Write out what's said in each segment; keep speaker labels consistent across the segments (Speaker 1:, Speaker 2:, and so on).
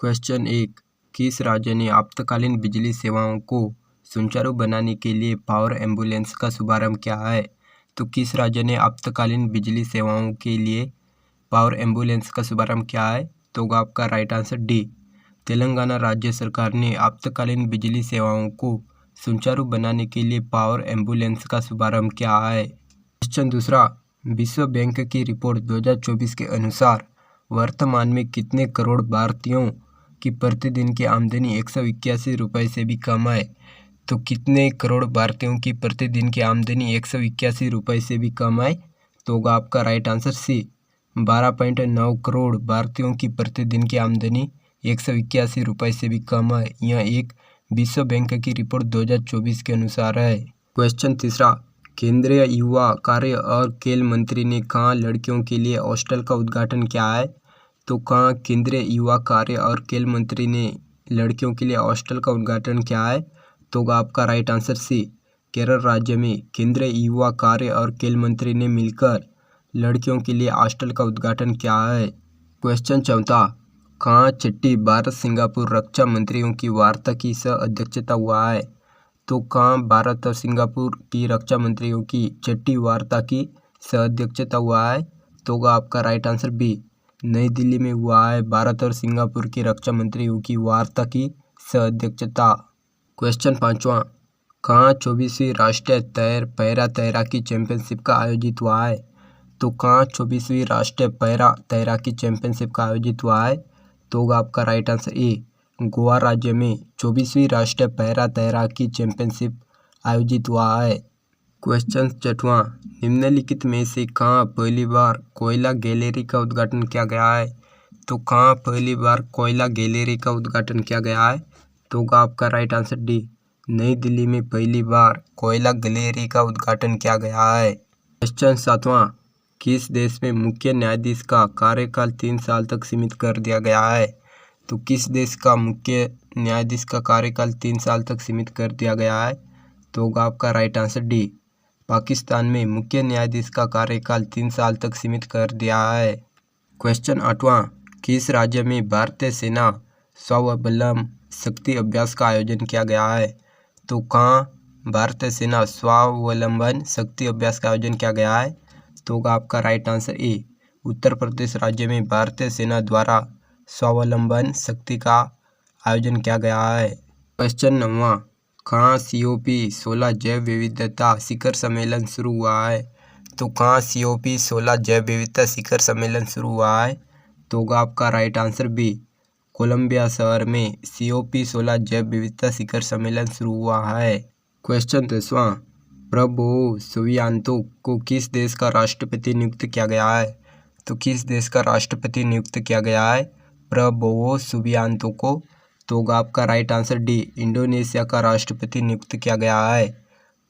Speaker 1: Question 1। किस राज्य ने आपातकालीन बिजली सेवाओं को सुचारू बनाने के लिए पावर एम्बुलेंस का शुभारंभ किया है? तो किस राज्य ने आपातकालीन बिजली सेवाओं के लिए पावर एम्बुलेंस का शुभारंभ किया है? तो होगा आपका राइट आंसर डी। तेलंगाना राज्य सरकार ने आपातकालीन बिजली सेवाओं को सुचारू बनाने के लिए पावर एम्बुलेंस का शुभारंभ किया है। क्वेश्चन 2। विश्व बैंक की रिपोर्ट 2024 के अनुसार वर्तमान में कितने करोड़ भारतीयों की प्रतिदिन की आमदनी 181 रुपये से भी कम है? तो कितने करोड़ भारतीयों की प्रतिदिन की आमदनी 181 रुपये से भी कम है? तो होगा आपका राइट आंसर सी। 12.9 करोड़ भारतीयों की प्रतिदिन की आमदनी 181 रुपये से भी कम है। यह एक विश्व बैंक की रिपोर्ट 2024 के अनुसार है। क्वेश्चन 3। केंद्रीय युवा कार्य और खेल मंत्री ने कहाँ लड़कियों के लिए हॉस्टल का उद्घाटन किया है? तो कहाँ केंद्रीय युवा कार्य और खेल मंत्री ने लड़कियों के लिए हॉस्टल का उद्घाटन किया है? तो आपका राइट आंसर सी। केरल राज्य में केंद्रीय युवा कार्य और खेल मंत्री ने मिलकर लड़कियों के लिए हॉस्टल का उद्घाटन किया है। क्वेश्चन 4। कहाँ छठी भारत सिंगापुर रक्षा मंत्रियों की वार्ता की सह अध्यक्षता हुआ है? तो कहाँ भारत और सिंगापुर की रक्षा मंत्रियों की छठी वार्ता की सह अध्यक्षता हुआ है? तो आपका राइट आंसर बी। नई दिल्ली में हुआ है भारत और सिंगापुर की रक्षा मंत्रियों की वार्ता की सह अध्यक्षता। क्वेश्चन 5। कहाँ 24वीं राष्ट्रीय पैरा तैराकी चैंपियनशिप का आयोजित हुआ है? तो कहाँ 24वीं राष्ट्रीय पैरा तैराकी चैंपियनशिप का आयोजित हुआ है? तो आपका राइट आंसर ए। गोवा राज्य में 24वीं राष्ट्रीय पैरा तैराकी चैंपियनशिप आयोजित हुआ है। क्वेश्चन 6। निम्नलिखित में से कहाँ पहली बार कोयला गैलरी का उद्घाटन किया गया है? तो कहाँ पहली बार कोयला गैलरी का उद्घाटन किया गया है? तो आपका राइट आंसर डी। नई दिल्ली में पहली बार कोयला गैलरी का उद्घाटन किया गया है। क्वेश्चन 7। किस देश में मुख्य न्यायाधीश का कार्यकाल 3 साल तक सीमित कर दिया गया है? तो किस देश का मुख्य न्यायाधीश का कार्यकाल 3 साल तक सीमित कर दिया गया है? तो आपका राइट आंसर डी। पाकिस्तान में मुख्य न्यायाधीश का कार्यकाल 3 साल तक सीमित कर दिया है। क्वेश्चन 8। किस राज्य में भारतीय सेना स्वावलंबन शक्ति अभ्यास का आयोजन किया गया है? तो कहाँ भारतीय सेना स्वावलंबन शक्ति अभ्यास का आयोजन किया गया है? तो आपका right answer A. Uttar Pradesh राज्य में भारतीय सेना द्वारा स्वावलंबन शक्ति का आयोजन किया गया है। क्वेश्चन 9। कहाँ COP16 जैव विविधता शिखर सम्मेलन शुरू हुआ है? तो कहाँ COP16 जैव विविधता शिखर सम्मेलन शुरू हुआ है? तो आपका राइट आंसर बी। कोलंबिया शहर में COP16 जैव विविधता शिखर सम्मेलन शुरू हुआ है। क्वेश्चन 10। प्रबोवो सुबियांतो को किस देश का राष्ट्रपति नियुक्त किया गया है? तो किस देश का राष्ट्रपति नियुक्त किया गया है प्रबोवो सुबियांतो को? तो आपका राइट आंसर डी। इंडोनेशिया का राष्ट्रपति नियुक्त किया गया है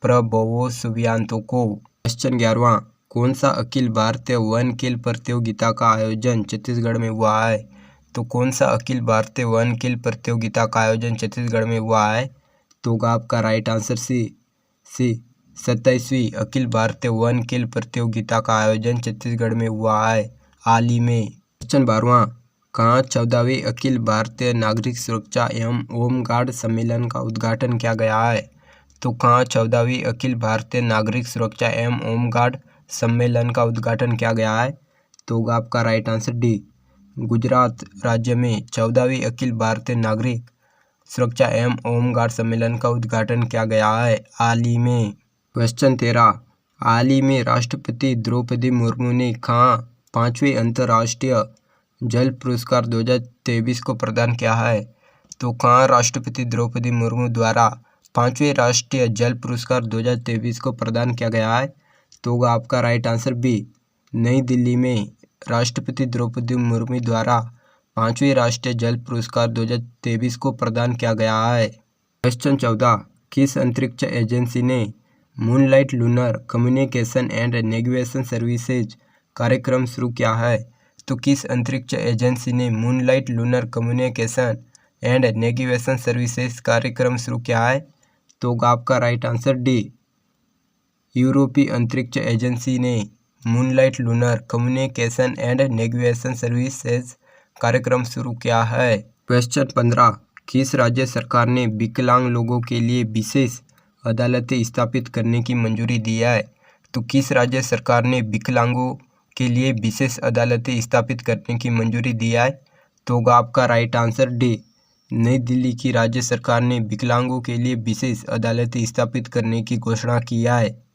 Speaker 1: प्रबोवो सुबियांतो को। क्वेश्चन 11। कौन सा अखिल भारतीय वन खेल प्रतियोगिता का आयोजन छत्तीसगढ़ में हुआ है? तो कौन सा अखिल भारतीय वन खेल प्रतियोगिता का आयोजन छत्तीसगढ़ में हुआ है? तो आपका right answer C. 27वीं Akhil Bharatiya one खेल प्रतियोगिता का आयोजन छत्तीसगढ़ में हुआ है हाल ही में। क्वेश्चन 12। कहाँ 14वें अखिल भारतीय नागरिक सुरक्षा एवं होमगार्ड सम्मेलन का उद्घाटन किया गया है? तो कहाँ 14वीं अखिल भारतीय नागरिक सुरक्षा एवं होमगार्ड सम्मेलन का उद्घाटन किया गया है? तो आपका राइट आंसर डी। गुजरात राज्य में 14वीं अखिल भारतीय नागरिक सुरक्षा एवं होमगार्ड सम्मेलन का उद्घाटन किया गया है हाल ही में। क्वेश्चन 13। हाल ही में राष्ट्रपति द्रौपदी मुर्मू ने कहाँ 5वें अंतर्राष्ट्रीय जल पुरस्कार 2023 को प्रदान किया है? तो कहाँ राष्ट्रपति द्रौपदी मुर्मू द्वारा 5वें राष्ट्रीय जल पुरस्कार 2023 को प्रदान किया गया है? तो आपका राइट आंसर बी। नई दिल्ली में राष्ट्रपति द्रौपदी मुर्मू द्वारा 5वें राष्ट्रीय जल पुरस्कार 2023 को प्रदान किया गया है। क्वेश्चन 14। किस अंतरिक्ष एजेंसी ने moonlight lunar communication and navigation services कार्यक्रम शुरू किया है? तो किस अंतरिक्ष एजेंसी ने moonlight lunar communication and navigation services कार्यक्रम शुरू किया है? तो आपका राइट आंसर डी। यूरोपीय अंतरिक्ष एजेंसी ने moonlight lunar communication and navigation services कार्यक्रम शुरू किया है। क्वेश्चन 15, किस राज्य सरकार ने विकलांग लोगों के लिए विशेष अदालतें स्थापित करने की मंजूरी दी है? तो किस राज्य सरकार ने विकलांगों के लिए विशेष अदालतें स्थापित करने की मंजूरी दी है? तो होगा आपका राइट आंसर डी, नई दिल्ली की राज्य सरकार ने विकलांगों के लिए विशेष अदालतें स्थापित करने की घोषणा की है।